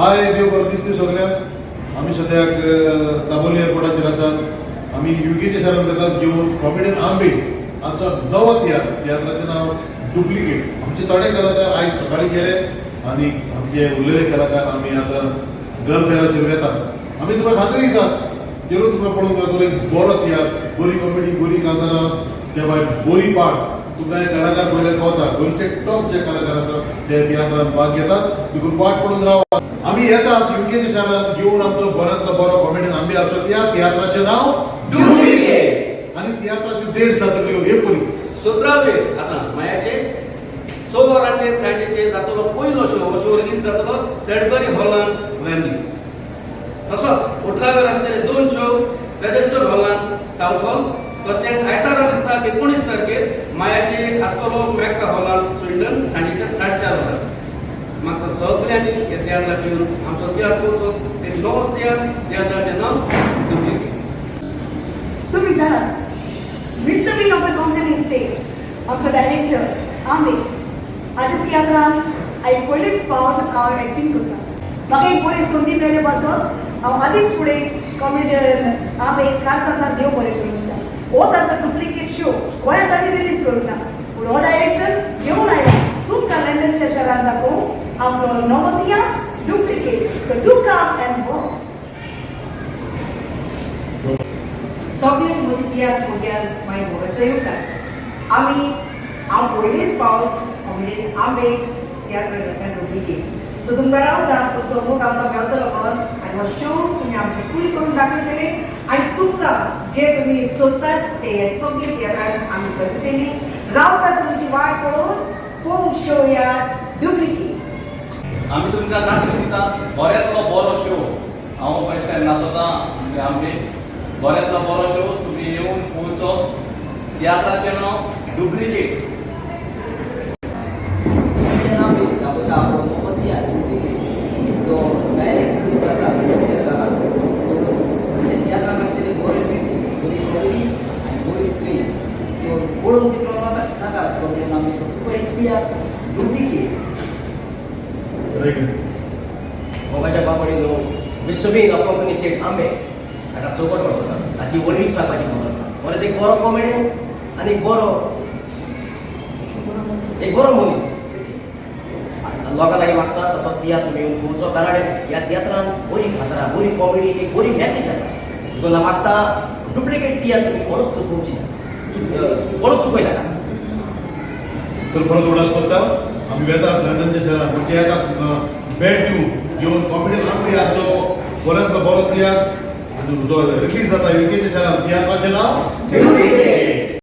हाय देव बरो दिसता सगळ्यांक. आमी सद्याक दाबोली एअरपोर्टाचेर आसात. आमी युकेचे सरान घेतात घेवन कॉमेडियन आंबे हांचो नवो तियात्राचें नांव डुप्लिकेट. आमचे थोडे कलाकार आयज सकाळीं गेले आनी आमचे उरलेले कलाकार आमी आतां घर फेराचेर वेतात. आमी तुका खात्री दितात जेरू तुका पळोवंक मेळटलो एक बरो तियात्र, बरी कॉमेडी, बरी कांतारां, त्या भायर बरी पाठ. तुका हे कलाकार पळयल्यार कळटा गोंयचे टॉप जे कलाकार आसात ते तियात्रांत भाग घेतात. देखून वाट पळोवन रावा. आमी येतात युकेचे शारांत घेवन आमचो बऱ्यांतलो बरो कॉमेडियन आंबे हाचो तियात्राचें नांव डुप्लिकेट. आनी तियात्राच्यो डेट्स जातल्यो हे पळय. 17 आतां मायाचे 6 वरांचेर सांजेचेर जातलो पयलो शो रिलीज जातलो सॅडबरी हॉलान वेमली. तसोच 18 आसतले 2 शो पेडेस्टल हॉलान साउथ हॉल. तशेंच आयतारा दिसा 19 तारखेर मायाचे आसतलो मॅक्का हॉलान स्विडन सांजेच्या 4:30 वरांचेर. म्हाका सगळ्यांनी हे तियात्राक येवन आमचो तियात्र पळोवचो. एक नवोच तियात्राचें नांव डुप्लिकेट. तुम्ही जाणा mister Bean of the company stage आमचो डायरेक्टर आंबे हाच्या तियात्रांत आयज पयलींच फावट हांव एक्टींग करता. म्हाका एक बरी संदी मेळ्ळी पासत हांव आदींच फुडें कॉमेडियन आंबे कारसांतान देव बरें करूं म्हणटा. हो ताचो डुप्लिकेट शो गोंयांत आमी रिलीज करूं ना पूण हो डायरेक्टर घेवन आयला तुमकां लंडनच्या शारांत दाखोवंक आपलो नवो tiatr duplicate. So do come and watch. सगळे म्हजे तियात्र भुरग्यांक मागीर भोगोवचो येवकार. हांव पयलींच फावट कॉमेडियन आंबे तियात्र घेता डुप्लिकेट. सो तुमकां रावता तुमचो बूक आमकां मेळटलो पण आनी हो शो तुमी आमचे फूल करून दाखयतले आनी तुमकां जे तुमी सोदतात ते सगळे तियात्रांत आमी करतली. रावता तुमची वाट पळोवन पळोवंक शो या डुप्लिकेट. आमी तुमकां दाखोवन दिता बऱ्यांतलो बरो शो. हांव फर्स्ट टायम नाचोता म्हणजे आमचे बऱ्यांतलो बरो शो तुमी येवन पळोवचो. तियात्राचें नांव डुप्लिकेट. मोगाच्या बाबडीनो Mister Bean of company state आंबे हाका सोबत वळखता. हाची वडील सांगपाची गरज ना. परत एक बरो कॉमेडियन आनी एक बरो मनीस लोकां लागीं मागता तसो तियात्र तुमी येवन पळोवचो. कारण ह्या तियात्रांत बरी खातरां, बरी कॉमेडी, एक बरी मॅसेज आसा. देखून हांव मागता डुप्लिकेट तियात्र तुमी कोणूच चुकोवची ना, कोणूच चुकय नाका. तर परत उडास करता आमी वेतात लंडनच्या शहरात म्हणजे येतात बॅड दिवन घेवन कॉमेडियन आंबे हाचो बऱ्यांतलो बरो तियात्र जो रिलीज जाता युकेच्या शहरांत तियात्राचें नांव डुप्लिकेट.